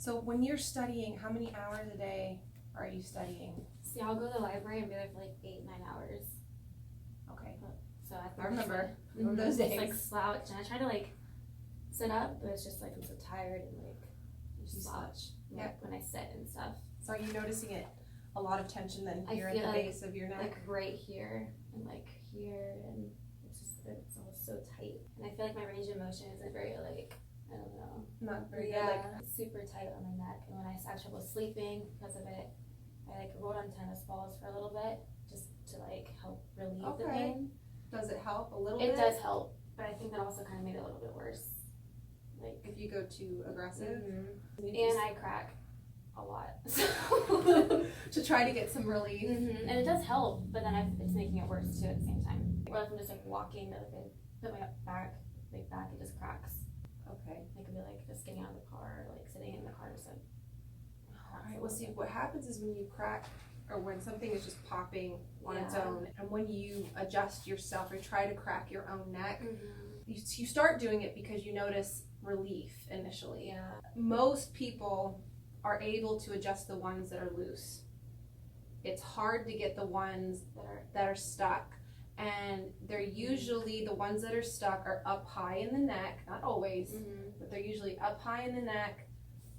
So when you're studying, how many hours a day are you studying? See, I'll go to the library and be there for like 8-9 hours. Okay. So I remember Just those days. like slouch, and I try to like sit up, but it's just like I'm so tired and like just slouch. Like when I sit and stuff. So are you noticing it? A lot of tension then here at the base of your neck? Like right here and like here, and it's all so tight. And I feel like my range of motion isn't very like, I don't know. Not very good. Like super tight on my neck. And when I had trouble sleeping because of it, I like rolled on tennis balls for a little bit just to like help relieve the pain. Does it help a little bit? It does help, but I think that also kind of made it a little bit worse. Like if you go too aggressive. And I crack a lot. To try to get some relief. And it does help, but then it's making it worse too at the same time. Or if I'm just like walking, like I put my back, it just cracks. Okay. It could be like just getting out of the car, like sitting in the car, just like. Alright, well see, what happens is when you crack, or when something is just popping on its own, and when you adjust yourself or try to crack your own neck, you start doing it because you notice relief initially. Yeah. Most people are able to adjust the ones that are loose. It's hard to get the ones that are stuck. And they're usually, the ones that are stuck are up high in the neck, not always, but they're usually up high in the neck,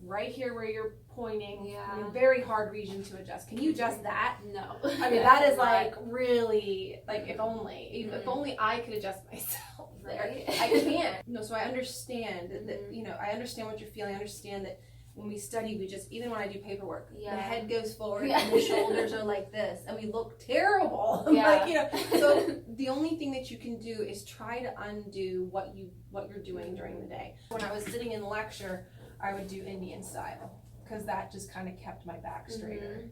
right here where you're pointing. Yeah. I mean, very hard region to adjust. Can you adjust that? No. I mean, that is like really, like if only I could adjust myself there. Right? I can't. No, so I understand that, you know, I understand what you're feeling. I understand that when we study, we just, even when I do paperwork, the head goes forward and the shoulders are like this, and we look terrible. Like, you know, so the only thing that you can do is try to undo what you're doing during the day. When I was sitting in lecture, I would do Indian style, because that just kind of kept my back straighter.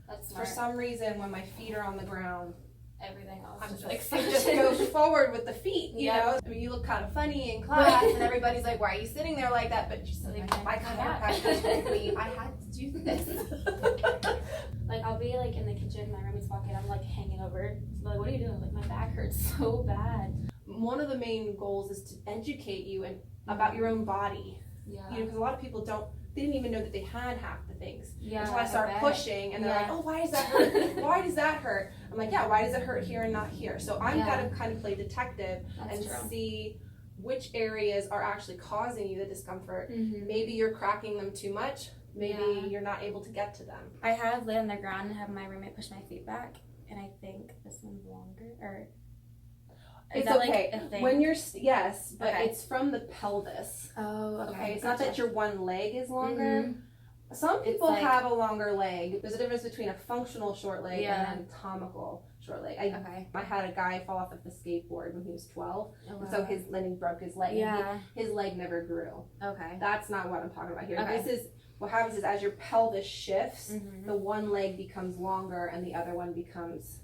That's smart. For some reason, when my feet are on the ground, everything else I'm is just, like it just goes forward with the feet, you know? I mean, you look kind of funny in class, and everybody's like, why are you sitting there like that? But just like, my chiropractor told me I had to do this. Like, I'll be like in the kitchen, my roommate's walking, I'm like hanging over. So like, what are you doing? Like, my back hurts so bad. One of the main goals is to educate you about your own body. Yeah. You know, because a lot of people they didn't even know that they had half the things. Yeah. Until I start pushing, and they're like, oh, why does that hurt? Why does that hurt? I'm like, yeah, why does it hurt here and not here? So I'm gotta kind of play detective and see which areas are actually causing you the discomfort. Maybe you're cracking them too much. Maybe you're not able to get to them. I have laid on the ground and have my roommate push my feet back, and I think this one's longer, or It's that okay. Like a thing? When you're but it's from the pelvis. Oh, okay. It's not that your one leg is longer. Some people have a longer leg. There's a difference between a functional short leg and an anatomical short leg. I had a guy fall off of the skateboard when he was 12, and so then he broke his leg. Yeah. His leg never grew. Okay. That's not what I'm talking about here. This is what happens is as your pelvis shifts, the one leg becomes longer and the other one becomes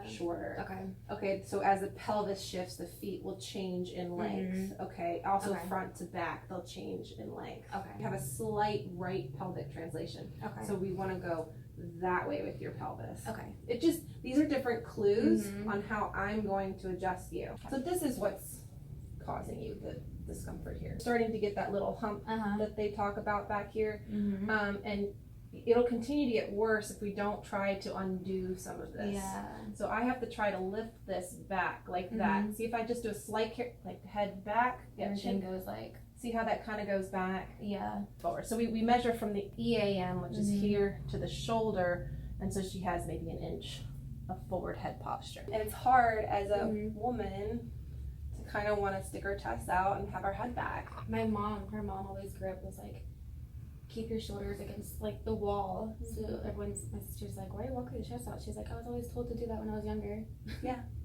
shorter. Okay, so as the pelvis shifts, the feet will change in length. Okay, also front to back, they'll change in length. You have a slight right pelvic translation. So we want to go that way with your pelvis. It just, these are different clues on how I'm going to adjust you. So this is what's causing you the discomfort here. Starting to get that little hump that they talk about back here. And it'll continue to get worse if we don't try to undo some of this. So I have to try to lift this back like that. See if I just do a slight like head back. Everything goes like. See how that kind of goes back? Forward. So we measure from the EAM, which is here, to the shoulder, and so she has maybe an inch of forward head posture. And it's hard as a woman to kind of want to stick her chest out and have her head back. Her mom always grew up was like, keep your shoulders against like the wall. So my sister's like, why are you walking your chest out? She's like, I was always told to do that when I was younger.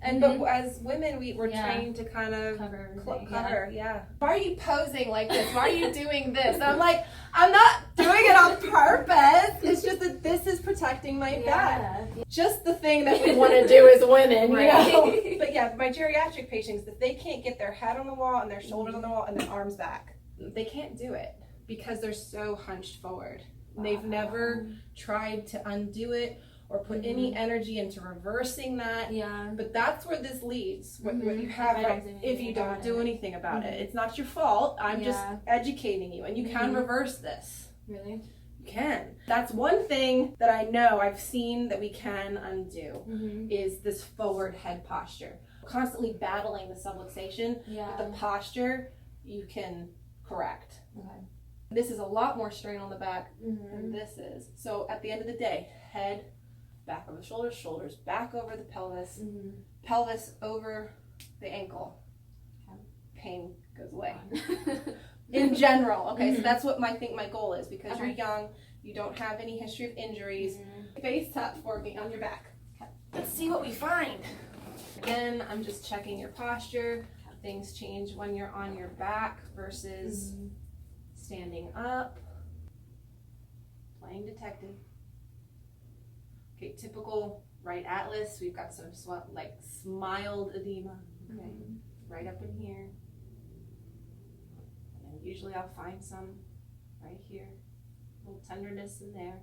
And but as women, we're trained to kind of cover. Why are you posing like this? Why are you doing this? And I'm like, I'm not doing it on purpose. It's just that this is protecting my back. Just the thing that we want to do as women, you know? But yeah, my geriatric patients, if they can't get their head on the wall and their shoulders on the wall and their arms back, they can't do it. Because they're so hunched forward. They've never tried to undo it or put any energy into reversing that. Yeah. But that's where this leads. What you have if you don't do anything about it. It's not your fault. I'm just educating you, and you can reverse this. Really? You can. That's one thing that I know I've seen that we can undo is this forward head posture. Constantly battling the subluxation, but the posture you can correct. Okay. This is a lot more strain on the back than this is. So at the end of the day, head back over the shoulders, shoulders back over the pelvis, pelvis over the ankle. Pain goes away. In general, okay, so that's what I think my goal is, because you're young, you don't have any history of injuries. Face up for me on your back. Let's see what we find. Again, I'm just checking your posture. Things change when you're on your back versus standing up. Playing detective. Okay, typical right atlas. We've got some smiled edema. Okay, right up in here. And usually I'll find some right here. A little tenderness in there.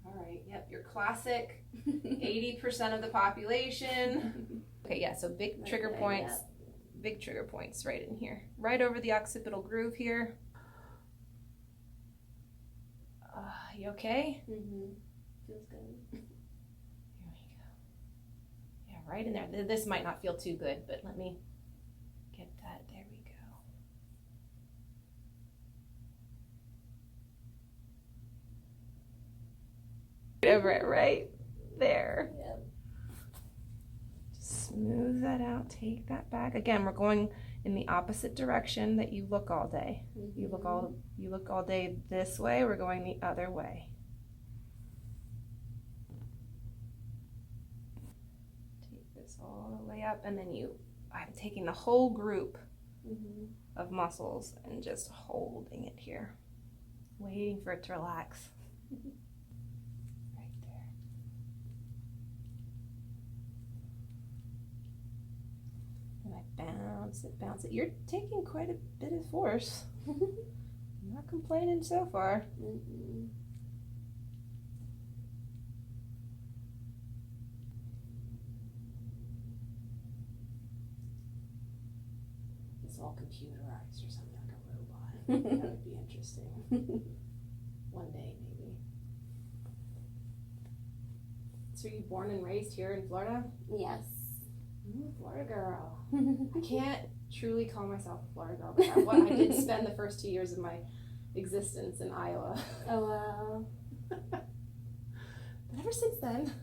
All right, yep, your classic 80% of the population. Okay, yeah, so big trigger points. Big trigger points right in here. Right over the occipital groove here. You okay? Feels good. Here we go. Yeah, right in there. This might not feel too good, but let me get that. There we go. Over it right there. Yep. Smooth that out. Take that back. Again, we're going in the opposite direction that you look all day. You look all day this way. We're going the other way. Take this all the way up, and then I'm taking the whole group of muscles and just holding it here, waiting for it to relax. Right there. And I bounce it. You're taking quite a bit of force. I'm not complaining so far. It's all computerized or something, like a robot. That would be interesting. One day, maybe. So you born and raised here in Florida? Yes. Florida girl. I can't truly call myself a Florida girl, but I did spend the first 2 years of my existence in Iowa. Oh, wow. But ever since then,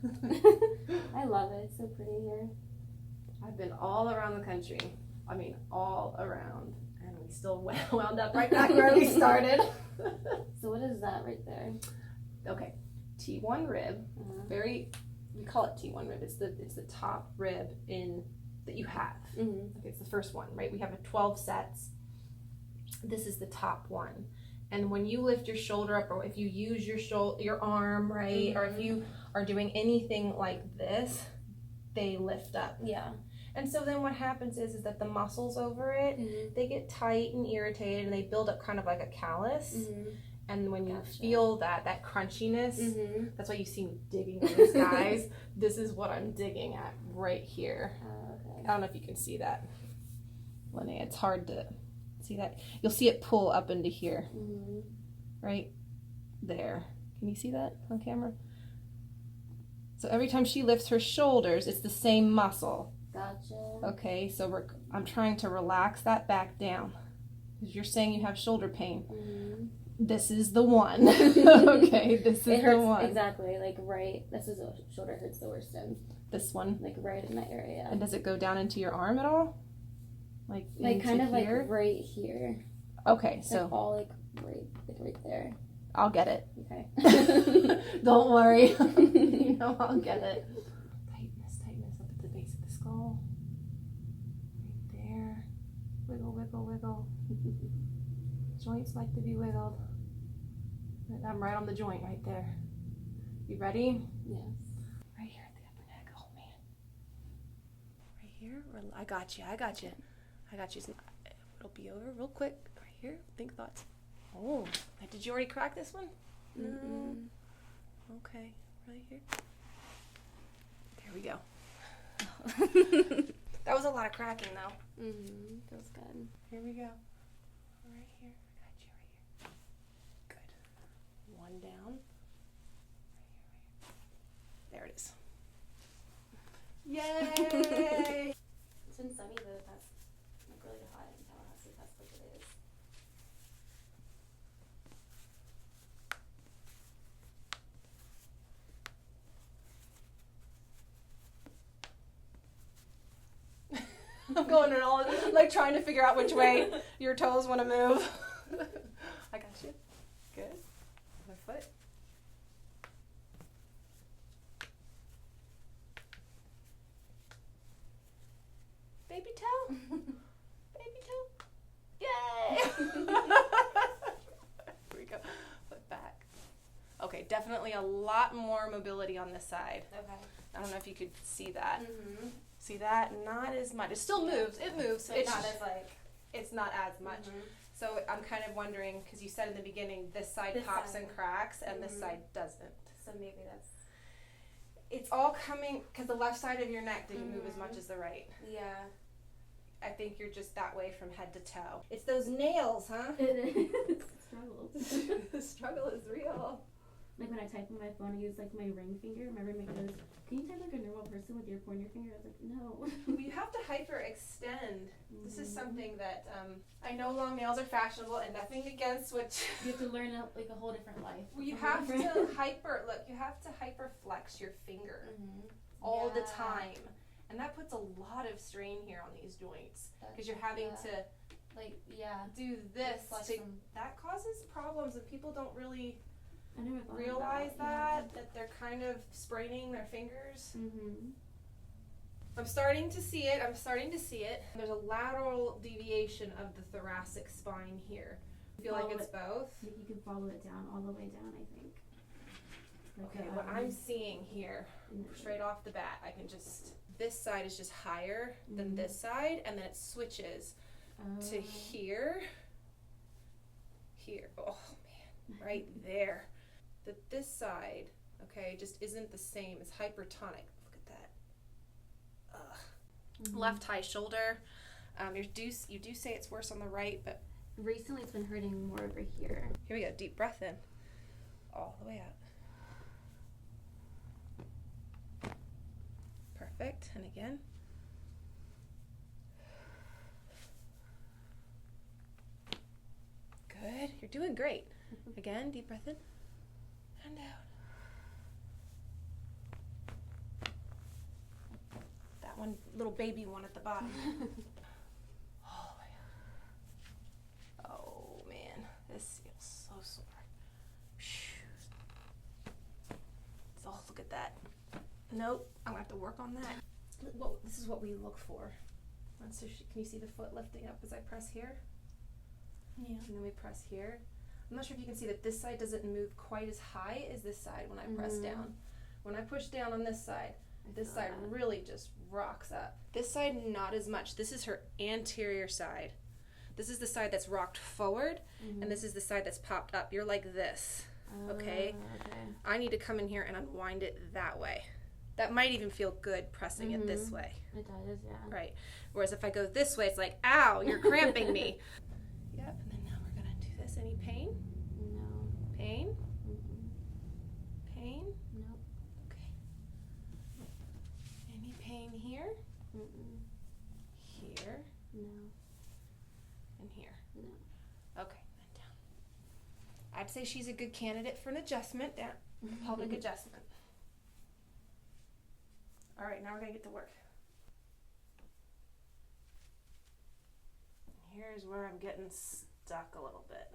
I love it. It's so pretty here. I've been all around the country. I mean, all around. And we still wound up right back where we started. So what is that right there? Okay, T1 rib. We call it T1 rib. It's the top rib that you have. Okay, it's the first one, right? We have 12 sets. This is the top one. And when you lift your shoulder up, or if you use your arm, right, or if you are doing anything like this, they lift up. Yeah. And so then what happens is that the muscles over it, they get tight and irritated, and they build up kind of like a callus. And when you feel that crunchiness, that's why you see me digging in these guys. This is what I'm digging at right here. Okay. I don't know if you can see that, Linnea. It's hard to see that. You'll see it pull up into here, right there. Can you see that on camera? So every time she lifts her shoulders, it's the same muscle. Gotcha. Okay, so I'm trying to relax that back down. Because you're saying you have shoulder pain. This is the one. Okay, this is the one. Exactly, like right. This is the shoulder hurts the worst in. This one? Like right in that area. And does it go down into your arm at all? Like kind of here? like right here. Okay, so. Like all right there. I'll get it. Okay. Don't worry. You know I'll get it. Tightness up at the base of the skull. Right there. Wiggle, wiggle, wiggle. Joints like to be wiggled. I'm right on the joint right there. You ready? Yes. Right here at the upper neck. Oh man. Right here. I got you. It'll be over real quick. Right here. Think thoughts. Oh. Did you already crack this one? No. Okay. right here. There we go. That was a lot of cracking though. Feels good. Here we go. Right here. I got you right here. Good. One down. Right here. There it is. Yay! It's been sunny though the past, like really hot in Tallahassee. That's what it is. I'm going in all, like trying to figure out which way your toes want to move. I got you. Good. Other foot. Baby toe. Baby toe. Yay! Here we go. Foot back. Okay, definitely a lot more mobility on this side. Okay. I don't know if you could see that. See that? Not as much. It still moves. It moves. But it's not as like. It's not as much. So I'm kind of wondering, because you said in the beginning, this side pops and cracks, and this side doesn't. So maybe that's. It's all coming, because the left side of your neck didn't move as much as the right. Yeah. I think you're just that way from head to toe. It's those nails, huh? It is. Struggle. The struggle is real. Like when I type on my phone, I use like my ring finger. My roommate goes, "Can you type like a normal person with your pointer finger?" I was like, "No." You have to hyperextend. This is something that I know long nails are fashionable, and nothing against which You have to learn like a whole different life. well, you have to you have to hyperflex your finger all the time, and that puts a lot of strain here on these joints because you're having to like do this. That causes problems, and people don't really I never thought realize that they're kind of spraining their fingers. I'm starting to see it. There's a lateral deviation of the thoracic spine here. I feel like it's both. Like you can follow it down all the way down, I think. Like Okay, what I'm seeing here, straight off the bat, I can just, this side is just higher than this side, and then it switches to here. Oh man, right there. This side, okay, just isn't the same. It's hypertonic. Look at that. Left high shoulder. You do say it's worse on the right, but recently it's been hurting more over here. Here we go. Deep breath in, all the way out. Perfect. And again. Good. You're doing great. Again, deep breath in and out. That one, little baby one at the bottom. All the way out. Oh man, this feels so sore. Oh, look at that. Nope, I'm gonna have to work on that. This is what we look for. So can you see the foot lifting up as I press here? Yeah. And then we press here. I'm not sure if you can see that this side doesn't move quite as high as this side when I press down. When I push down on this side really just rocks up. This side, not as much. This is her anterior side. This is the side that's rocked forward, and this is the side that's popped up. You're like this, okay? I need to come in here and unwind it that way. That might even feel good pressing it this way. It does, yeah. Right. Whereas if I go this way, it's like, ow, you're cramping me. Yep, and then now we're going to do this. Any pain? No. Pain? Pain? No. Okay. Any pain here? Here? No. And here? No. Okay, then down. I'd say she's a good candidate for an adjustment, down, pelvic adjustment. All right, now we're going to get to work. Here's where I'm getting stuck a little bit.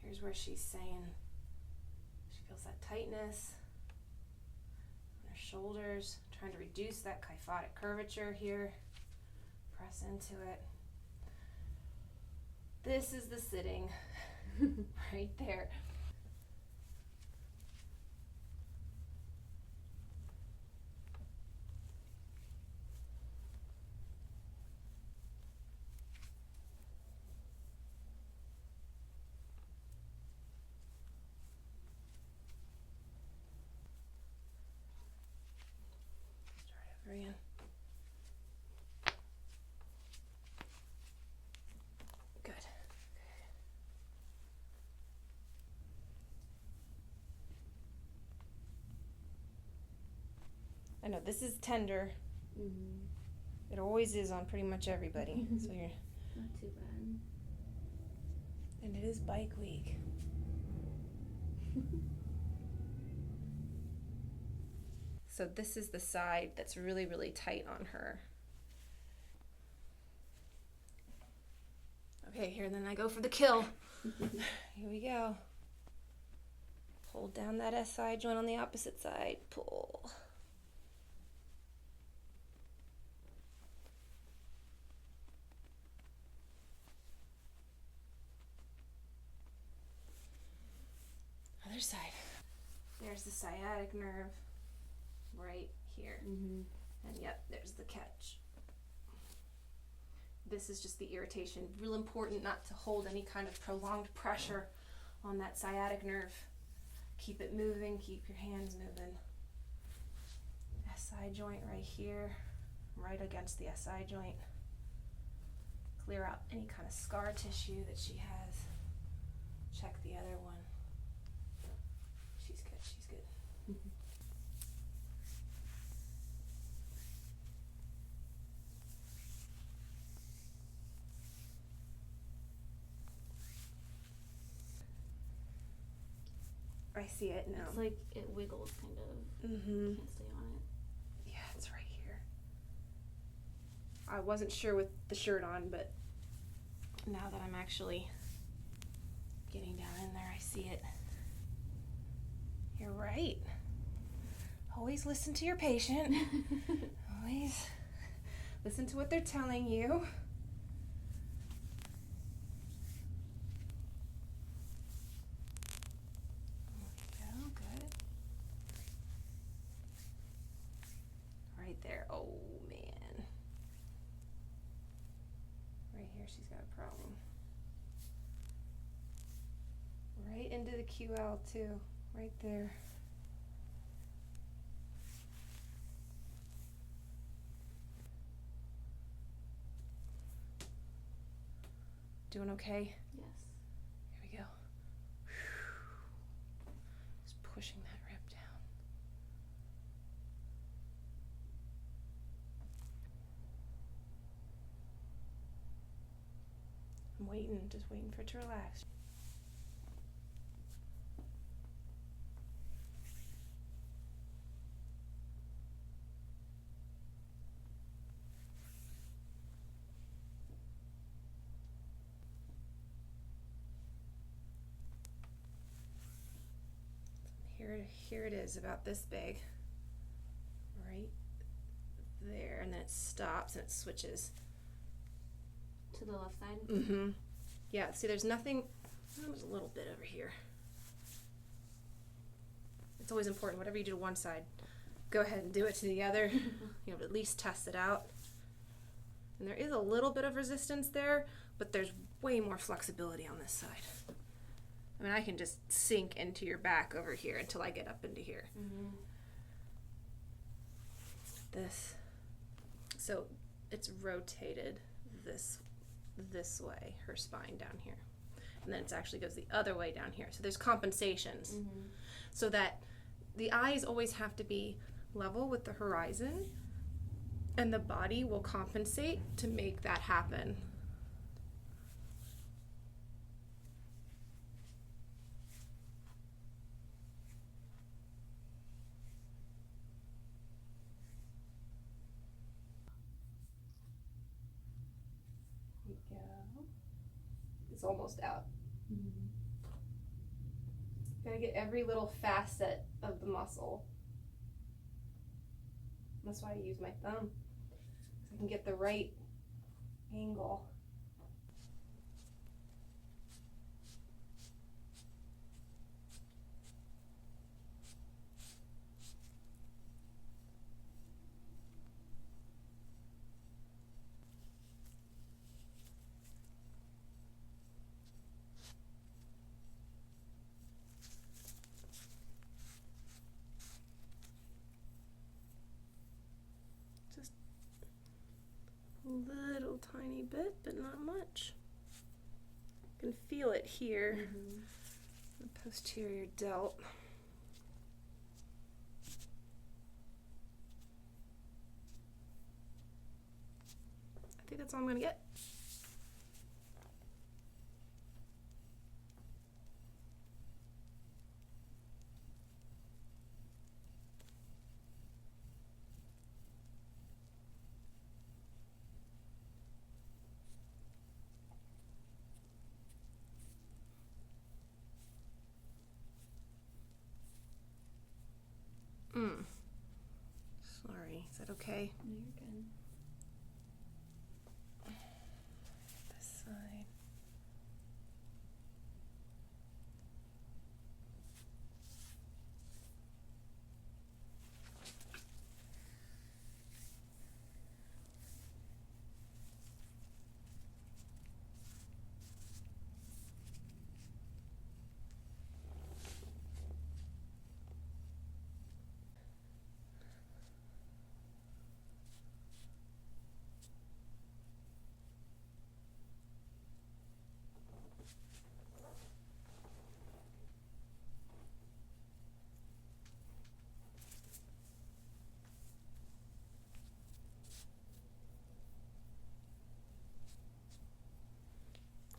Here's where she's saying she feels that tightness in her shoulders, trying to reduce that kyphotic curvature here. Press into it. This is the sitting right there. again. Good. I know this is tender. Mm-hmm. It always is on pretty much everybody. So you're not too bad. And it is bike week. So this is the side that's really, really tight on her. Okay, here then I go for the kill. Here we go. Hold down that SI joint on the opposite side. Pull. Other side. There's the sciatic nerve right here. Mm-hmm. And yep, there's the catch. This is just the irritation. Real important not to hold any kind of prolonged pressure on that sciatic nerve. Keep it moving, keep your hands moving. SI joint right here, right against the SI joint. Clear out any kind of scar tissue that she has. Check the other one. She's good, she's good. Mm-hmm. I see it now. It's like it wiggles kind of. Mm-hmm. Can't stay on it. Yeah, it's right here. I wasn't sure with the shirt on, but now that I'm actually getting down in there, I see it. You're right. Always listen to your patient. Always listen to what they're telling you. There. Oh man. Right here she's got a problem. Right into the QL too. Right there. Doing okay? Yes. Here we go. Just pushing that rib down. I'm waiting, just waiting for it to relax. Here it is, about this big. Right there, and then it stops and it switches. To the left side? Mm-hmm. Yeah, see there's nothing, there's a little bit over here. It's always important, whatever you do to one side, go ahead and do it to the other. You know, at least test it out. And there is a little bit of resistance there, but there's way more flexibility on this side. I mean, I can just sink into your back over here until I get up into here. Mm-hmm. This. So it's rotated this way, her spine down here. And then it actually goes the other way down here. So there's compensations. Mm-hmm. So that the eyes always have to be level with the horizon, and the body will compensate to make that happen. It's almost out. Mm-hmm. Gotta get every little facet of the muscle. That's why I use my thumb, so I can get the right angle. bit, but not much. You can feel it here, the posterior delt. I think that's all I'm gonna get. Sorry, is that okay? No, you're good. This side.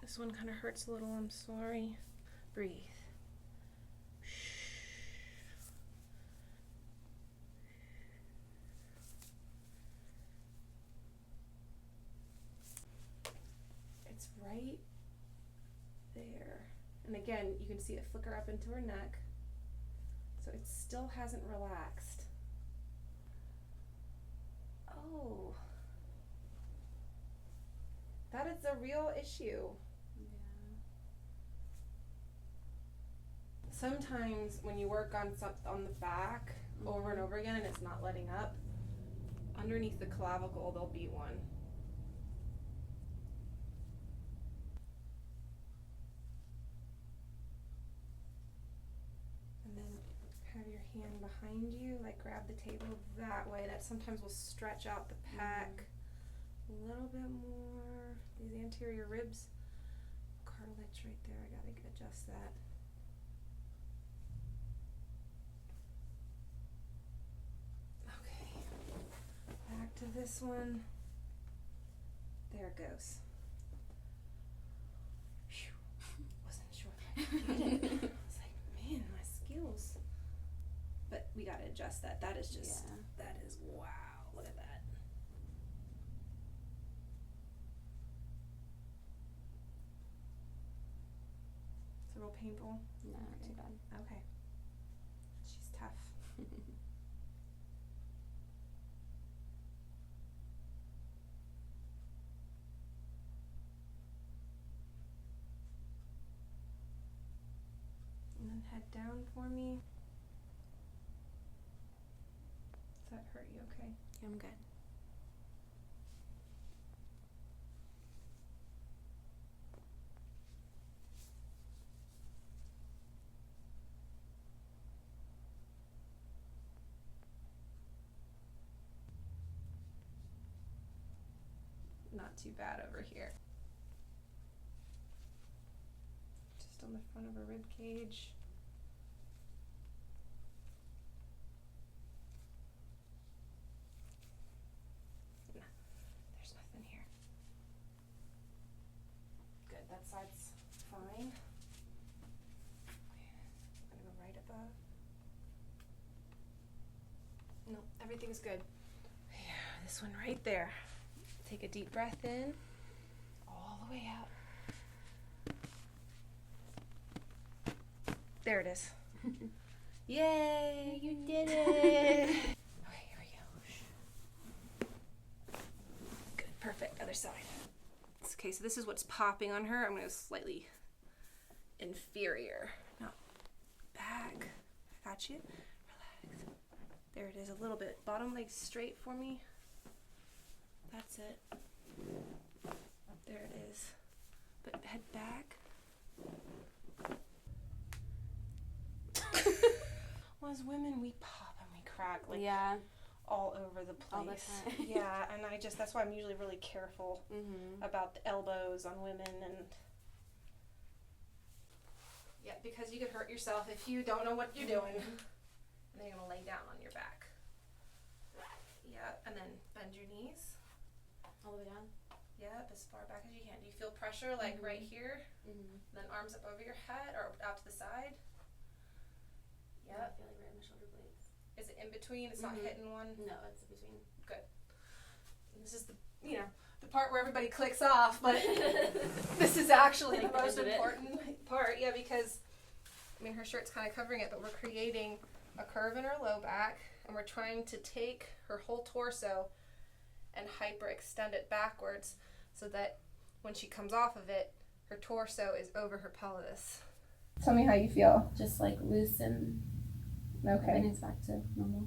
This one kind of hurts a little, I'm sorry. Breathe. It's right there. And again, you can see it flicker up into her neck. So it still hasn't relaxed. Oh. That is a real issue. Sometimes when you work on the back over and over again and it's not letting up, underneath the clavicle there'll be one. And then have your hand behind you, like grab the table that way. That sometimes will stretch out the pec a little bit more. These anterior ribs, cartilage right there, I gotta adjust that. Back to this one. There it goes. Whew. Wasn't sure if I could get it. I was like, man, my skills. But we gotta adjust that. That is just, that is, wow, look at that. Is it real painful? No, not too bad. Okay. She's tough. And then head down for me. Does that hurt you okay? I'm good. Not too bad over here. Just on the front of her rib cage. Nah, there's nothing here. Good, that side's fine. I'm gonna go right above. No, everything's good. Yeah, this one right there. Take a deep breath in, all the way out. There it is. Yay, you did it. Okay, here we go. Good, perfect, other side. Okay, so this is what's popping on her. I'm gonna go slightly inferior. No, back. I got you. Relax. There it is, a little bit. Bottom leg straight for me. That's it. There it is. But head back. Well, as women, we pop and we crack. Like, all over the place. All the time. Yeah, and that's why I'm usually really careful about the elbows on women, and yeah, because you could hurt yourself if you don't know what you're doing. And then you're gonna lay down on your back. Yeah, and then bend your knees. All the way down? Yeah, as far back as you can. Do you feel pressure like right here? Then arms up over your head or out to the side? Yeah. I feel like right in my shoulder blades. Is it in between? It's not hitting one? No, it's in between. Good. And this is the part where everybody clicks off, but this is actually the most important part. Yeah, because her shirt's kind of covering it, but we're creating a curve in her low back, and we're trying to take her whole torso and hyperextend it backwards so that when she comes off of it, her torso is over her pelvis. Tell me how you feel. Just like loose and okay. everything's back to normal.